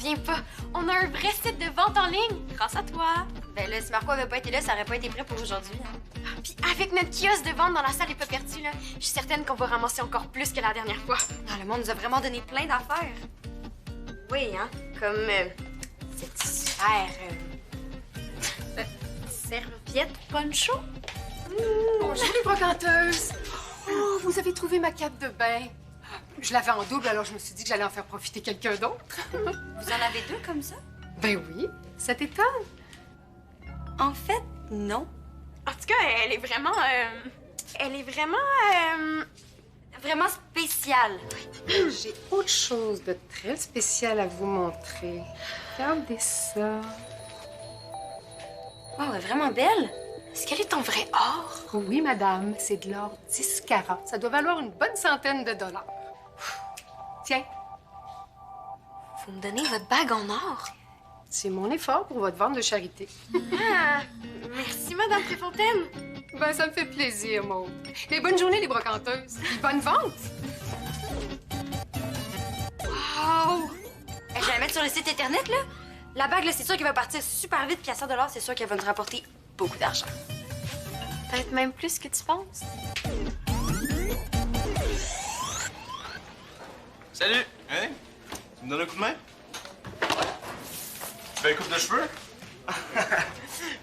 reviens pas. On a un vrai site de vente en ligne, grâce à toi. Ben là, si Marco avait pas été là, ça aurait pas été prêt pour aujourd'hui. Hein. Puis avec notre kiosque de vente dans la salle des pas perdus, là, je suis certaine qu'on va ramasser encore plus que la dernière fois. Ah, le monde nous a vraiment donné plein d'affaires. Oui, hein? Comme cette sphère... serviette poncho? Bonjour les brocanteuses! Oh, vous avez trouvé ma cape de bain. Je l'avais en double, alors je me suis dit que j'allais en faire profiter quelqu'un d'autre. Vous en avez deux comme ça? Ben oui, ça t'étonne? En fait, non. En tout cas, elle est vraiment... elle est vraiment... Vraiment spéciale. J'ai autre chose de très spécial à vous montrer. Regardez ça. Wow, elle est vraiment belle. Est-ce qu'elle est en vrai or? Oui, madame, c'est de l'or 10 carats. Ça doit valoir une bonne centaine de dollars. Tiens, Vous me donnez votre bague en or? c'est mon effort pour votre vente de charité. Ah, merci, Madame Préfontaine. Ben, ça me fait plaisir, Maud. Et bonne journée, les brocanteuses. Et bonne vente! Wow! Je vais la mettre sur le site Internet, là. La bague, là, c'est sûr qu'elle va partir super vite, puis à 100 $, c'est sûr qu'elle va nous rapporter beaucoup d'argent. Peut-être même plus que tu penses. Salut! Hein? Tu me donnes un coup de main? Tu fais une coupe de cheveux?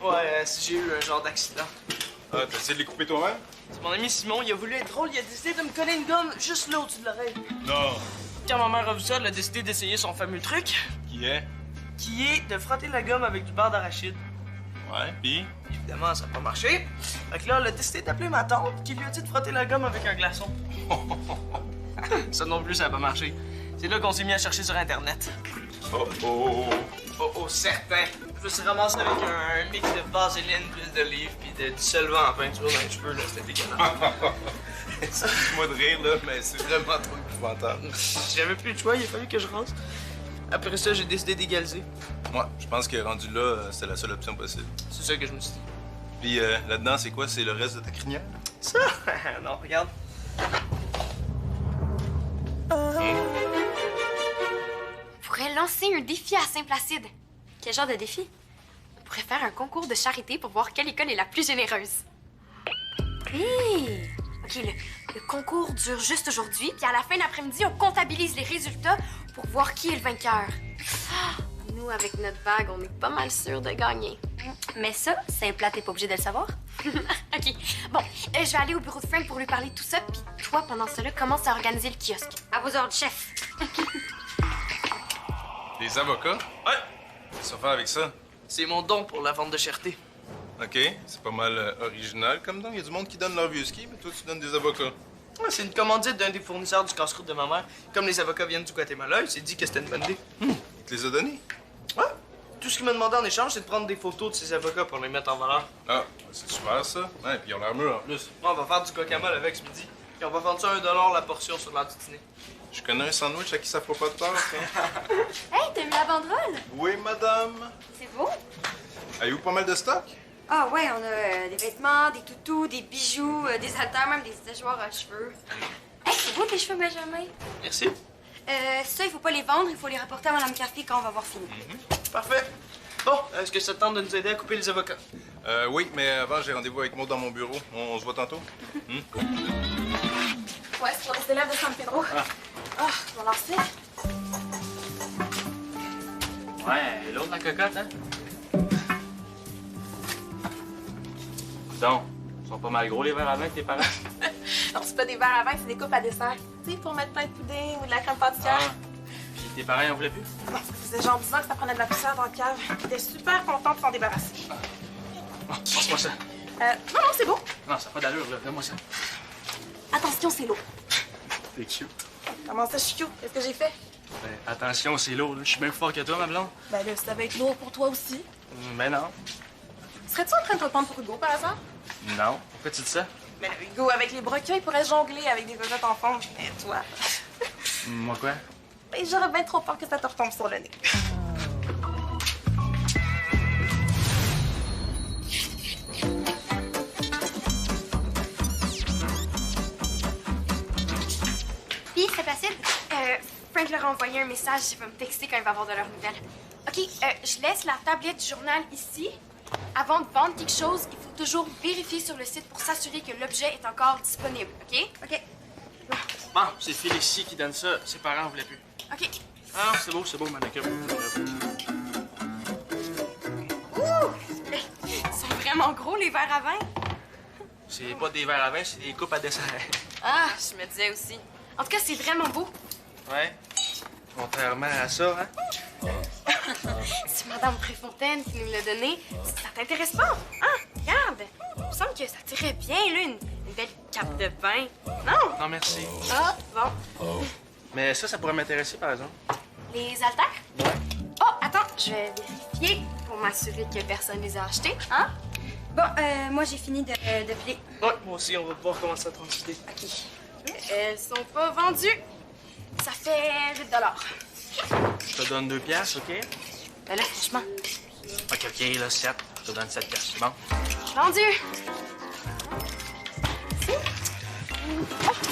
Ouais, si j'ai eu un genre d'accident. Ah, t'as essayé de les couper toi-même? C'est mon ami Simon, il a voulu être drôle, il a décidé de me coller une gomme juste là au-dessus de l'oreille. Non. Quand ma mère a vu ça, elle a décidé d'essayer son fameux truc, Qui est? qui est de frotter la gomme avec du beurre d'arachide. Ouais, pis? Évidemment, ça n'a pas marché. Fait que là, elle a décidé d'appeler ma tante, qui lui a dit de frotter la gomme avec un glaçon. Ça non plus, ça n'a pas marché. C'est là qu'on s'est mis à chercher sur Internet. Oh, oh, oh. Oh, certain. Je me suis ramassé avec un mix de vaseline, d'huile d'olive, puis du solvant en peinture dans les cheveux, là. C'était dégueulasse. Excuse-moi de rire, là, mais c'est vraiment trop épouvantable. J'avais plus de choix, il a fallu que je rase. Après ça, j'ai décidé d'égaliser. Moi, je pense que rendu là, c'était la seule option possible. C'est ça que je me suis dit. Puis là-dedans, c'est quoi? C'est le reste de ta crinière? Ça? Non, regarde. On pourrait lancer un défi à Saint-Placide. Quel genre de défi? On pourrait faire un concours de charité pour voir quelle école est la plus généreuse. Hé! OK, le concours dure juste aujourd'hui, puis à la fin de l'après-midi, on comptabilise les résultats pour voir qui est le vainqueur. Ah, nous, avec notre bague, on est pas mal sûrs de gagner. Mais ça, Saint-Plat, t'es pas obligé de le savoir. OK. Bon, je vais aller au bureau de Frank pour lui parler de tout ça, puis toi, pendant cela, commence à organiser le kiosque. À vos ordres, chef. Des avocats? Ouais, Qu'est-ce qu'on fait avec ça? c'est mon don pour la vente de cherté. OK, c'est pas mal original comme don. Il y a du monde qui donne leur vieux ski, mais toi, tu donnes des avocats. Ouais, c'est une commandite d'un des fournisseurs du casse-croûte de ma mère. Comme les avocats viennent du Guatemala, il s'est dit que c'était une bonne idée. Il te les a donnés? Ouais. Tout ce qu'il m'a demandé en échange, c'est de prendre des photos de ses avocats pour les mettre en valeur. Ah, c'est super, ça. Ouais, puis ils ont leur mur en plus. Moi, on va faire du guacamole avec ce midi. Puis on va vendre ça à $1 la portion sur l'heure du dîner. Je connais un sandwich à qui ça fera pas de tort, ça. Hey, t'as mis la banderole? Oui, madame. C'est beau. Avez-vous pas mal de stock? Ah ouais, on a des vêtements, des toutous, des bijoux, des haltères, même des séchoirs à cheveux. Hey, c'est beau tes cheveux, Benjamin. Merci. Ça, il faut pas les vendre, il faut les rapporter à Mme Café quand on va avoir fini. Parfait. Bon, est-ce que ça te tente de nous aider à couper les avocats? Oui, mais avant, j'ai rendez-vous avec Maud dans mon bureau. On se voit tantôt? Ouais, c'est pour les élèves de San Pedro. Ah, je vais lancer. Ouais, l'autre la cocotte, hein? Donc, ils sont pas mal gros les verres à vin que tes parents? Non, c'est pas des verres à vin, c'est des coupes à dessert. Tu sais, pour mettre plein de pudding ou de la crème pâtissière. Ah. Puis tes parents, ils en voulaient plus? Non, ça faisait genre 10 ans que ça prenait de la poussière dans le cave. Ils étaient super contents de s'en débarrasser. Oh, passe-moi ça. Non, c'est beau. Non, ça n'a pas d'allure, là. Donne-moi ça. Attention, c'est lourd. T'es cute. Comment ça, je suis cute? Qu'est-ce que j'ai fait? Ben, attention, c'est lourd, là. Je suis bien plus fort que toi, ma blonde. Ben là, ça va être lourd pour toi aussi. Ben non. Serais-tu en train de te prendre pour Hugo, par hasard? Non. Pourquoi tu dis ça? Mais là, Hugo, avec les broquets, il pourrait jongler avec des vedettes en fond. Mais toi, Moi quoi? ben, j'aurais bien trop peur que ça te retombe sur le nez. Puis, Saint-Placide, Frank leur a envoyé un message. Il va me texter quand il va avoir de leurs nouvelles. OK, je laisse la tablette du journal ici. Avant de vendre quelque chose, il faut toujours vérifier sur le site pour s'assurer que l'objet est encore disponible, OK? OK. Bon, c'est Félicie qui donne ça. Ses parents voulaient plus. OK. Ah, c'est beau, m'en occupe. Ils sont vraiment gros, les verres à vin. C'est pas des verres à vin, c'est des coupes à dessert. Ah, je me disais aussi. En tout cas, c'est vraiment beau. Ouais. Contrairement à ça, hein? C'est Madame Préfontaine qui nous l'a donné. Ça t'intéresse pas? Hein? Regarde. Il me semble que ça tirait bien, là, une belle cape de bain. Non? Non, merci. Ah, bon. Mais ça pourrait m'intéresser, par exemple. Les haltères? Ouais. Oh, attends, je vais vérifier pour m'assurer que personne les a achetés. Hein? Bon, moi, j'ai fini de plier. Ouais, moi aussi, on va pouvoir commencer à transiter. OK. Elles sont pas vendues. Ça fait 8 Je te donne 2 piastres, OK? Ben là, franchement, OK, là, 7. Je te donne 7 piastres. Bon. vendu.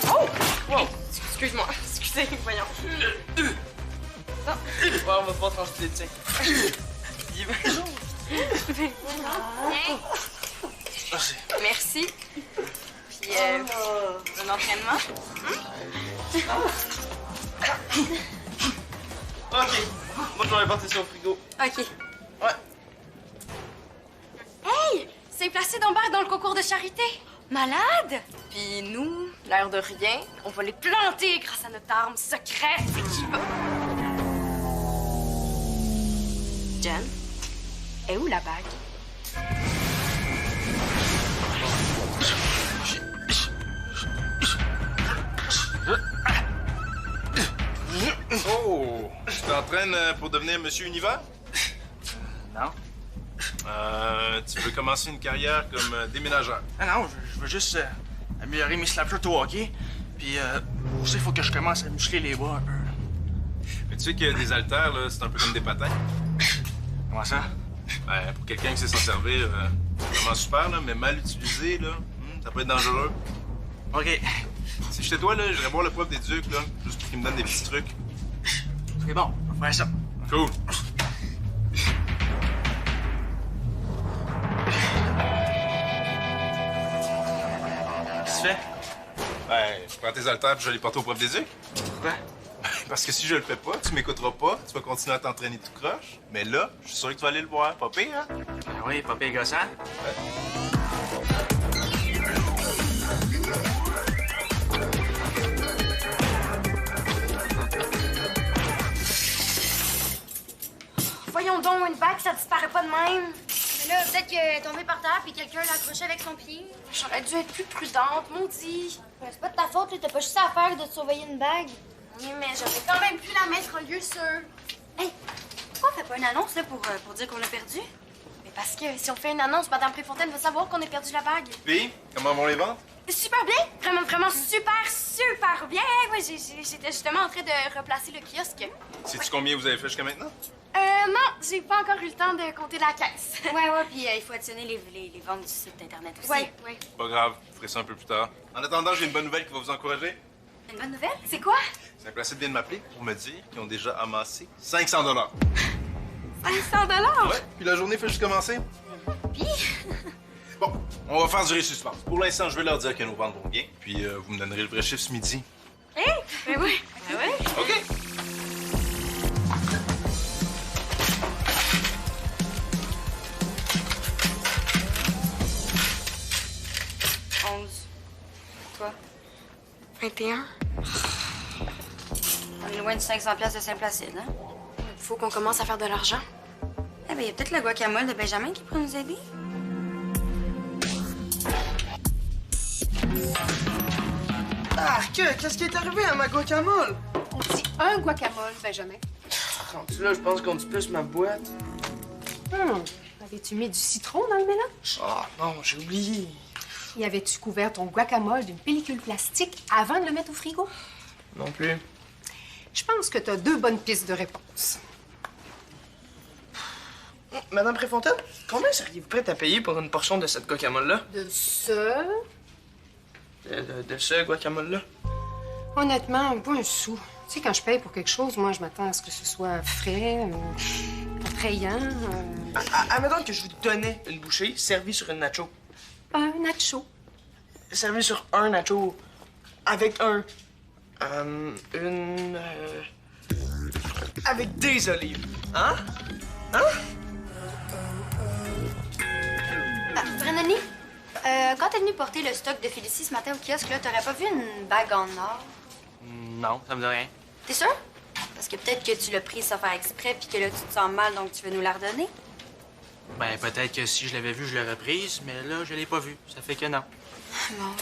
Oh! Wow! Excuse-moi. Excusez, voyons. Ouais, on va pas transiter, tiens. Merci. Merci. Puis, bon entraînement. OK. Moi, je vais porter ça au frigo. OK. Ouais. Hey! C'est placé d'embarque dans le concours de charité. Malade! Puis nous, l'air de rien, on va les planter grâce à notre arme secrète qui va... Jen, est où la bague? Oh! Tu t'entraînes pour devenir Monsieur Univers? Non. Tu veux commencer une carrière comme déménageur. Ah non, je veux juste améliorer mes slapshots au hockey. Puis, aussi, il faut que je commence à muscler les bras un peu. Mais tu sais que des haltères, là, c'est un peu comme des patins. Comment ça? Ben, pour quelqu'un qui sait s'en servir, c'est vraiment super, là, mais mal utilisé, là, ça peut être dangereux. OK. Si j'étais toi, là, j'irais voir le prof des Ducs, là, juste pour qu'il me donne des petits trucs. C'est bon, on va faire ça. Cool. Qu'est-ce que tu fais? Ben, je prends tes haltères puis je vais les porter au prof des Ducs. Pourquoi? Parce que si je le fais pas, tu m'écouteras pas, tu vas continuer à t'entraîner tout croche. Mais là, je suis sûr que tu vas aller le voir. Pas pire, hein? Ben oui, pas pire gossant. Voyons donc, une bague, ça disparaît pas de même. Mais là, peut-être qu'elle est tombée par terre puis quelqu'un l'a accrochée avec son pied. J'aurais dû être plus prudente, maudit. C'est pas de ta faute, t'as pas juste à faire de te surveiller une bague. Oui, mais j'aurais quand même pu la mettre au lieu sûr. Hey, pourquoi on fait pas une annonce là, pour dire qu'on l'a perdu? Mais parce que si on fait une annonce, Madame Préfontaine va savoir qu'on a perdu la bague. Puis, comment vont les ventes? Super bien! Vraiment, vraiment super bien! Ouais, j'étais justement en train de replacer le kiosque. Sais-tu combien vous avez fait jusqu'à maintenant? Non, j'ai pas encore eu le temps de compter la caisse. Ouais, puis il faut additionner les ventes du site Internet aussi. Ouais. Pas grave, vous ferez ça un peu plus tard. En attendant, j'ai une bonne nouvelle qui va vous encourager. Une bonne nouvelle? C'est quoi? C'est un placé vient de m'appeler pour me dire qu'ils ont déjà amassé 500 $. 500 $? Ouais, puis la journée fait juste commencer. Puis? Bon, on va faire durer le suspense. Pour l'instant, je vais leur dire que nos ventes vont bien, puis vous me donnerez le vrai chiffre ce midi. Hein? Ben oui. OK. 11. Toi? 21. On est loin de 500$ de Saint-Placide, hein? Faut qu'on commence à faire de l'argent. Eh bien, il y a peut-être le guacamole de Benjamin qui pourrait nous aider. Ah, qu'est-ce qui est arrivé à ma guacamole? On dit un guacamole, Benjamin. Rendu là, je pense qu'on dit plus ma boîte. Avais-tu mis du citron dans le mélange? Ah, non, j'ai oublié. Y avais-tu couvert ton guacamole d'une pellicule plastique avant de le mettre au frigo? Non plus. Je pense que t'as 2 bonnes pistes de réponse. Madame Préfontaine, combien seriez-vous prête à payer pour une portion de cette guacamole-là? De ce... De ce guacamole-là? Honnêtement, pas un sou. Tu sais, quand je paye pour quelque chose, moi, je m'attends à ce que ce soit frais, attrayant. Admettons que je vous donnais une bouchée servie sur une nacho. Un nacho. Servie sur un nacho avec avec des olives. Hein? Brennani, quand t'es venu porter le stock de Félicie ce matin au kiosque, là, t'aurais pas vu une bague en or? Non, ça me dit rien. T'es sûr? Parce que peut-être que tu l'as prise sans faire exprès puis que là, tu te sens mal, donc tu veux nous la redonner? Ben, peut-être que si je l'avais vue, je l'aurais prise, mais là, je l'ai pas vue. Ça fait que non. Bon.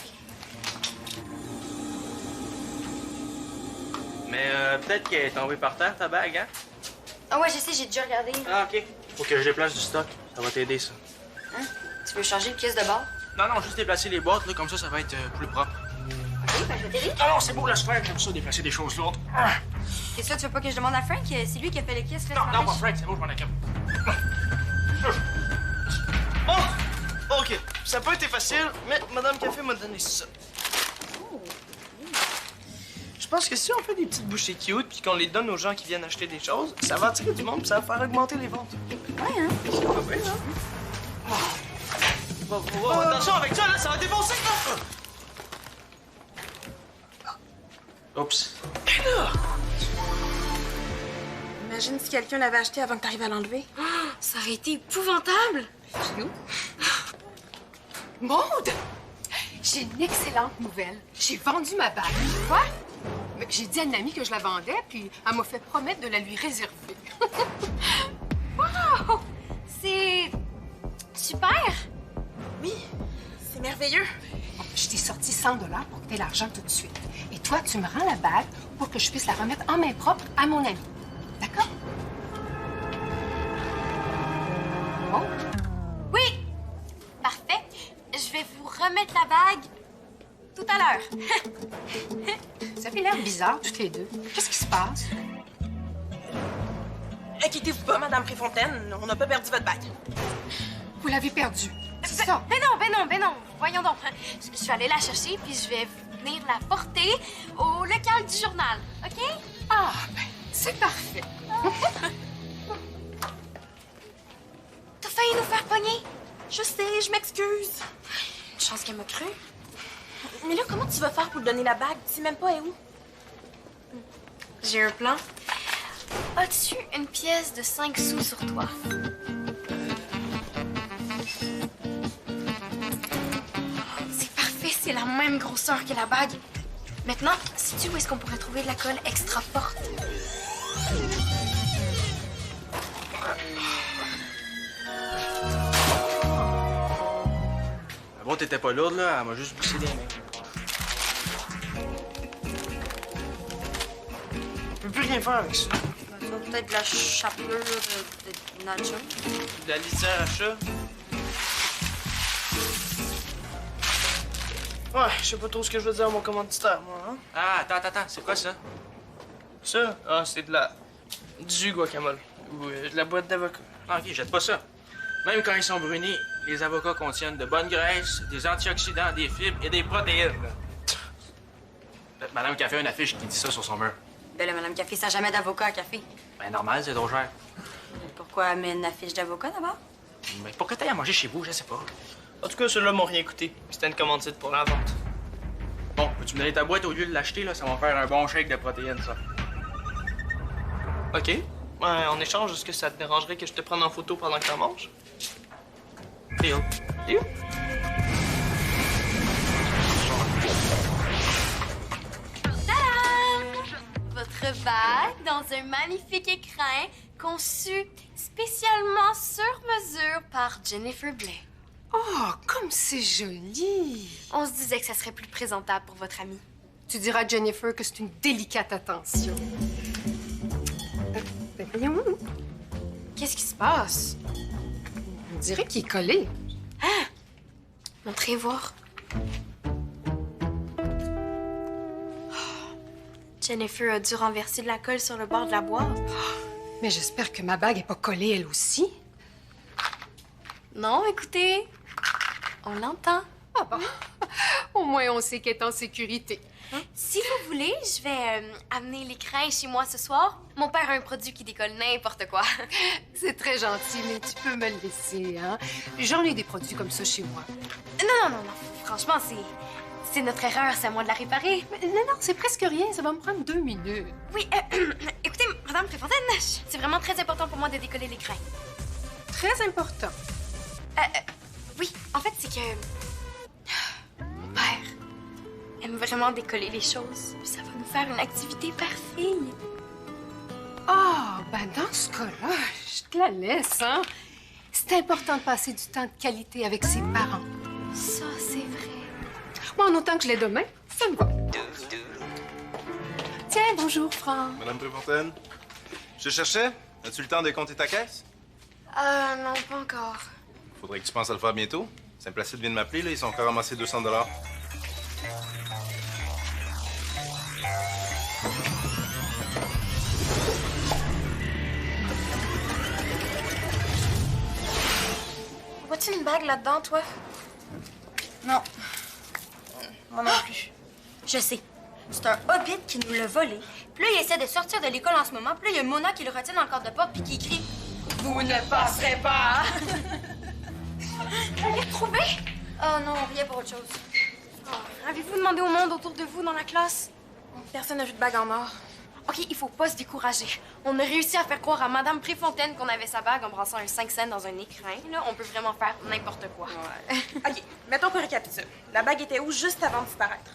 Mais peut-être qu'elle est tombée par terre, ta bague, hein? Ah ouais, je sais, j'ai déjà regardé. Ah, OK. Faut que je déplace du stock. Ça va t'aider, ça. Hein? Tu veux changer de pièce de bord? Non, non, juste déplacer les boîtes, là, comme ça va être plus propre. OK, ben je vais t'aider. Ah non, c'est beau, laisse faire. J'aime ça, déplacer des choses lourdes. Ah. C'est ça, tu veux pas que je demande à Frank? C'est lui qui a fait les kiosques, là, Non, ce matin? non, pas Frank, c'est bon, je m'en occupe. Oh! OK. Ça n'a pas été facile, mais Madame Café m'a donné ça. Je pense que si on fait des petites bouchées cute puis qu'on les donne aux gens qui viennent acheter des choses, ça va attirer du monde puis ça va faire augmenter les ventes. Ouais, hein? C'est pas bien, hein? Oh, attention avec ça, là, ça va défoncer, là! Oups. Imagine si quelqu'un l'avait acheté avant que t'arrives à l'enlever. Ça aurait été épouvantable! Maude! J'ai une excellente nouvelle. J'ai vendu ma bague. Quoi? Mais j'ai dit à une amie que je la vendais, puis elle m'a fait promettre de la lui réserver. Wow! C'est... super! Oui, c'est merveilleux. Je t'ai sorti 100 $ pour que tu aies l'argent tout de suite. Et toi, tu me rends la bague pour que je puisse la remettre en main propre à mon ami. D'accord? Bon. Oui! Parfait. Je vais vous remettre la bague tout à l'heure. Ça fait l'air bizarre, toutes les deux. Qu'est-ce qui se passe? Inquiétez-vous pas, Madame Préfontaine, on n'a pas perdu votre bague. Vous l'avez perdue. C'est ça. Ben non. Voyons donc. Je suis allée la chercher, puis je vais venir la porter au local du journal, OK? Ah, ben, c'est parfait. T'as failli nous faire pogner. Je sais, je m'excuse. Une chance qu'elle m'a cru. Mais là, comment tu vas faire pour lui donner la bague? Tu sais même pas elle est où? J'ai un plan. As-tu une pièce de 5 sous sur toi? C'est parfait, c'est la même grosseur que la bague. Maintenant, sais-tu où est-ce qu'on pourrait trouver de la colle extra forte? Bon, t'étais pas lourde, là. Elle m'a juste poussé des mains. On peut plus rien faire avec ça. Ça va peut-être de la chapelure de nacho. De la litière à chat. Ouais, je sais pas trop ce que je veux dire à mon commanditaire, moi, hein? Ah, attends. C'est quoi, ça? Ça? Ah, c'est du guacamole. Ou de la boîte d'avocat. Ah, OK, jette pas ça. Même quand ils sont brunis, les avocats contiennent de bonnes graisses, des antioxydants, des fibres et des protéines. Madame Café a une affiche qui dit ça sur son mur. Ben là, Madame Café, ça n'a jamais d'avocat à café. Ben, normal, c'est trop cher. Pourquoi elle met une affiche d'avocat d'abord? Mais pourquoi t'ailles à manger chez vous, je sais pas. En tout cas, ceux-là m'ont rien coûté. C'était une commandite pour la vente. Bon, peux-tu me donner ta boîte au lieu de l'acheter, là? Ça va faire un bon shake de protéines, ça. OK. En échange, est-ce que ça te dérangerait que je te prenne en photo pendant que t'en manges? Deal. Deal? Tadam! Votre bague dans un magnifique écrin conçu spécialement sur mesure par Jennifer Blais. Oh, comme c'est joli. On se disait que ça serait plus présentable pour votre amie. Tu diras à Jennifer que c'est une délicate attention. Ben voyons. Qu'est-ce qui se passe? On dirait qu'il est collé. Montrez voir. Jennifer a dû renverser de la colle sur le bord de la boîte. Mais j'espère que ma bague est pas collée, elle aussi. Non, écoutez, on l'entend. Ah bon? Au moins, on sait qu'elle est en sécurité. Si vous voulez, je vais amener l'écran chez moi ce soir. Mon père a un produit qui décolle n'importe quoi. C'est très gentil, mais tu peux me le laisser, hein? J'en ai des produits comme ça chez moi. Non. Franchement, c'est notre erreur. C'est à moi de la réparer. Non, c'est presque rien. Ça va me prendre 2 minutes. Oui, écoutez, Madame Préfontaine, c'est vraiment très important pour moi de décoller l'écran. Très important. Oui, en fait, c'est que mon père aime vraiment décoller les choses. Puis ça va nous faire une activité père-fille. Ah, ben dans ce cas-là, je te la laisse, hein? C'est important de passer du temps de qualité avec ses parents. Ça, c'est vrai. Moi, en autant que je l'ai demain, ça me va. Tiens, bonjour, Franck. Madame Préfontaine, je te cherchais. As-tu le temps de compter ta caisse? Non, pas encore. Faudrait que tu penses à le faire bientôt. Saint-Placide vient de m'appeler, là. Ils sont encore ramassés 200 $. Vois-tu une bague là-dedans, toi? Non. Moi non plus. Je sais. C'est un hobbit qui nous l'a volé. Puis là, il essaie de sortir de l'école en ce moment. Puis là, il y a Mona qui le retient dans le cadre de porte puis qui crie « Vous ne passerez pas! » Vous l'avez retrouvé? Oh non, rien pour autre chose. Avez-vous demandé au monde autour de vous dans la classe? Personne n'a vu de bague en or. OK, il faut pas se décourager. On a réussi à faire croire à Madame Préfontaine qu'on avait sa bague en brassant un 5 cents dans un écrin. Là, on peut vraiment faire n'importe quoi. OK, mettons qu'on récapitule. La bague était où juste avant de disparaître?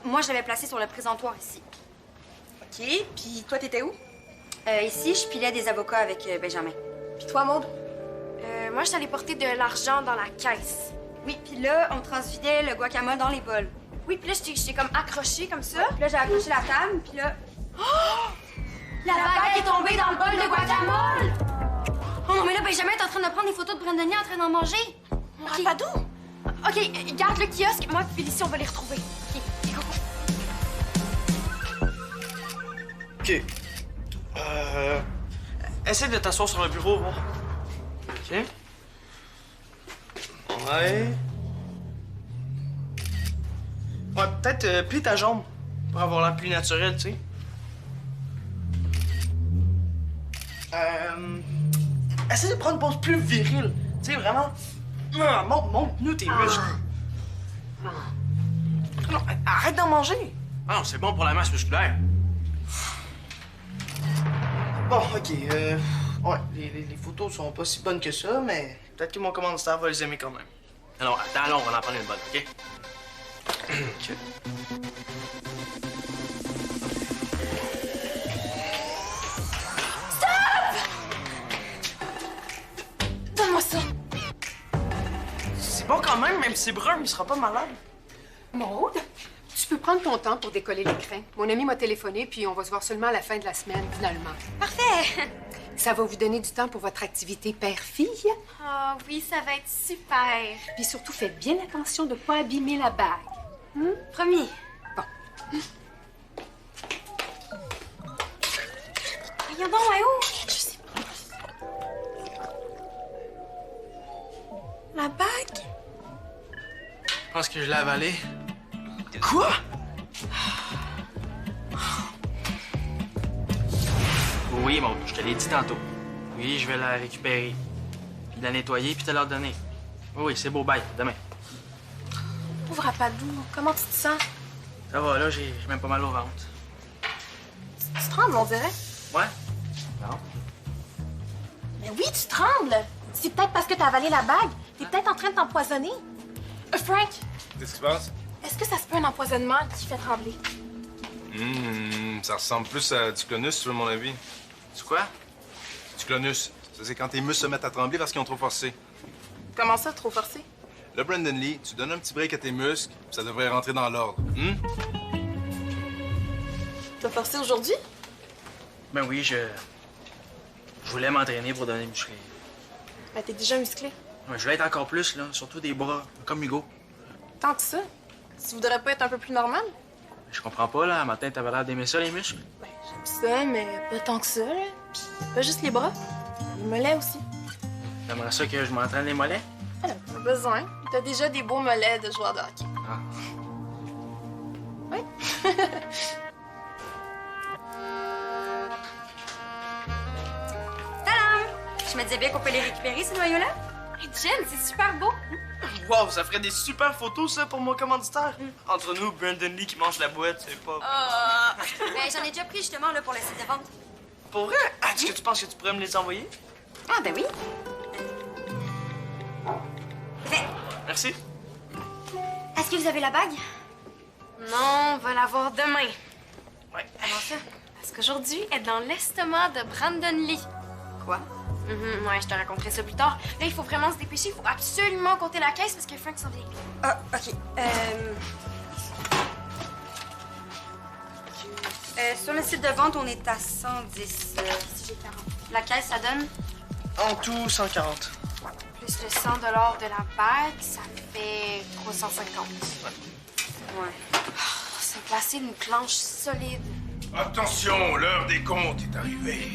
Moi, je l'avais placée sur le présentoir ici. OK, puis toi, t'étais où? Ici, je pilais des avocats avec Benjamin. Puis toi, Maude? Moi, je suis allée porter de l'argent dans la caisse. Oui, puis là, on transvidait le guacamole dans les bols. Oui, puis là, j'étais comme accrochée comme ça. Puis là, j'ai accroché la table, puis là... La bague est tombée dans le bol de guacamole! Oh non, mais là, Benjamin est en train de prendre des photos de Brandonia en train d'en manger. OK. Pas d'où? OK, garde le kiosque. Moi et Félicie, on va les retrouver. OK, go. OK. Essaie de t'asseoir sur le bureau, voir. OK. Ouais. Ouais, peut-être plie ta jambe pour avoir l'air plus naturel, tu sais. Essaie de prendre une pose plus virile. Tu sais, vraiment. Montre-nous tes muscles. Non, arrête d'en manger. Ah non, c'est bon pour la masse musculaire. Bon, OK. Ouais, les photos sont pas si bonnes que ça, mais peut-être que mon commanditaire va les aimer quand même. Alors, attends, on va en prendre une bonne, OK? OK. Donne-moi ça. C'est bon quand même si c'est brun, il sera pas malade. Maude, tu peux prendre ton temps pour décoller l'écran. Mon ami m'a téléphoné, puis on va se voir seulement à la fin de la semaine, finalement. Parfait! Ça va vous donner du temps pour votre activité père-fille. Ah oui, ça va être super. Puis surtout, faites bien attention de ne pas abîmer la bague. Promis. Bon. Voyons donc, ouais, où? Je sais pas. La bague? Je pense que je l'ai avalée. Quoi? Oui, Maud, je te l'ai dit tantôt. Oui, je vais la récupérer. Puis la nettoyer, puis te la redonner. Oui, c'est beau, bye. Demain. Pauvre Apadou, comment tu te sens? Ça va, là, j'ai même pas mal au ventre. Tu trembles, on dirait. Ouais? Non? Mais oui, tu trembles! C'est peut-être parce que t'as avalé la bague. T'es peut-être en train de t'empoisonner. Frank, Qu'est-ce qui se passe? est-ce que ça se peut un empoisonnement qui fait trembler? Ça ressemble plus à du clonus, sur mon avis. C'est quoi? Du clonus, ça c'est quand tes muscles se mettent à trembler parce qu'ils ont trop forcé. Comment ça, trop forcé? Là, Brandon Lee, tu donnes un petit break à tes muscles, puis ça devrait rentrer dans l'ordre. T'as forcé aujourd'hui? Ben oui, je voulais m'entraîner pour donner musclé. Ben, t'es déjà musclé. Ouais, je voulais être encore plus, là, surtout des bras, comme Hugo. Tant que ça. Tu voudrais pas être un peu plus normal? Je comprends pas, là, matin, t'avais l'air d'aimer ça, les muscles. Ben, j'aime ça, mais pas tant que ça, là. Puis pas juste les bras. Les mollets aussi. T'aimerais ça que je m'entraîne les mollets? Alors, besoin. T'as déjà des beaux mollets de joueur de hockey. Ah. Oui. Tadam! Je me disais bien qu'on peut les récupérer, ces noyaux-là? Hey, Jen, c'est super beau. Wow, ça ferait des super photos, ça, pour mon commanditaire. Entre nous, Brandon Lee qui mange la boîte, c'est pas... Ben, j'en ai déjà pris, justement, là, pour le site de vente. Pour vrai? Ah, est-ce que tu penses que tu pourrais me les envoyer? Ah, ben oui. Fait, Merci. est-ce que vous avez la bague? Non, on va la voir demain. Ouais. Comment ça? Parce qu'aujourd'hui, elle est dans l'estomac de Brandon Lee. Quoi? Ouais, je te raconterai ça plus tard. Là, il faut vraiment se dépêcher. Il faut absolument compter la caisse parce que Frank s'en vient. Ah, OK. Sur le site de vente, on est à 110. Si j'ai 40. La caisse, ça donne? En tout, 140. Plus le 100 de la bague, ça fait 350. Ouais. C'est placé une planche solide. Attention, l'heure des comptes est arrivée.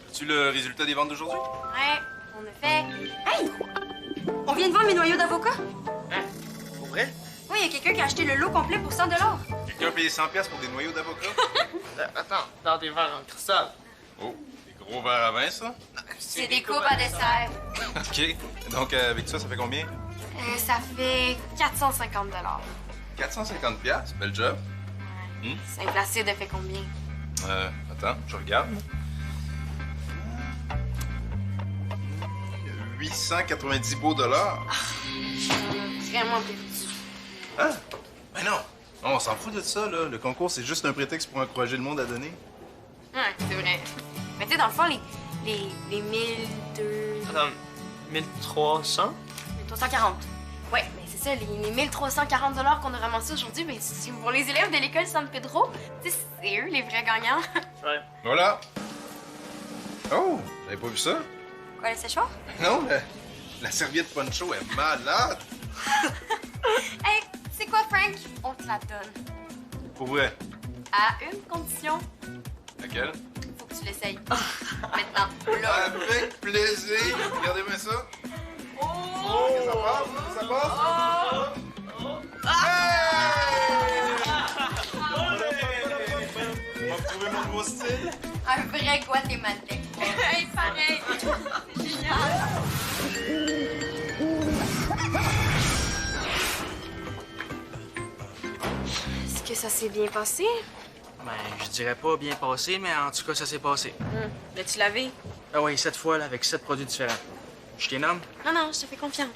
As-tu le résultat des ventes d'aujourd'hui? Ouais, on a fait... Hey! On vient de vendre mes noyaux d'avocat? Hein? Pour vrai? Oui, il y a quelqu'un qui a acheté le lot complet pour 100 $. Quelqu'un a payé 100$ pour des noyaux d'avocat? Attends, dans des verres en cristal. Oh, des gros verres à vin, ça? C'est des coupes à dessert. OK. Donc, avec ça, ça fait combien? Ça fait 450 450$. Bel job. Saint-Placide a fait combien? Attends, je regarde. 890 beaux dollars. Vraiment perdu. Hein? Ben non. Non, on s'en fout de ça, là. Le concours, c'est juste un prétexte pour encourager le monde à donner. Ouais, c'est vrai. Mais tu sais, dans le fond, les 1200... Attends, 1300? 1340. Ouais, mais c'est ça, les 1340 $ qu'on a ramassés aujourd'hui, mais c'est pour les élèves de l'école San Pedro. Tu sais, c'est eux les vrais gagnants. Ouais. Voilà. Oh, j'avais pas vu ça. Quoi, le séchoir? Non, la serviette poncho est malade. Hey, c'est quoi, Frank? On te la donne. Pour vrai. À une condition. Laquelle? Faut que tu l'essayes. Maintenant. Là. Avec plaisir. Regardez bien ça. Oh, ça passe, ça passe. On va trouver mon nouveau style. Un vrai guatémaltais. Hey, pareil. C'est génial. Est-ce que ça s'est bien passé? Ben, je dirais pas bien passé, mais en tout cas, ça s'est passé. L'as-tu lavé? Ah oui, 7 fois, là, avec 7 produits différents. Je t'ai nomme? Non, non, je te fais confiance.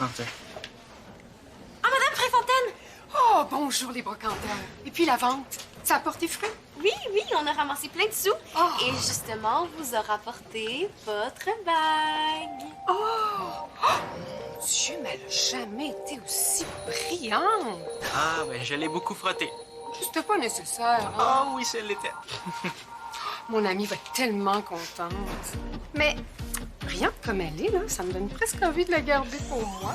Ah, tiens. Ah, Madame Préfontaine! Oh, bonjour les brocanteurs. Et puis la vente, ça a porté fruit? Oui, oui, on a ramassé plein de sous. Oh. Et justement, on vous a rapporté votre bague. Dieu, mais elle a jamais été aussi brillante. Ah, ben, je l'ai beaucoup frotté. C'était pas nécessaire. Hein? Ah oui, ça l'était. Mon amie va être tellement contente. Mais rien comme elle est, là, ça me donne presque envie de la garder pour moi.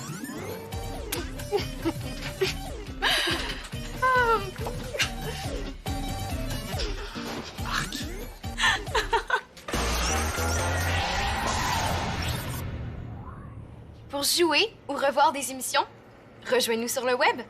Pour jouer ou revoir des émissions, rejoignez-nous sur le web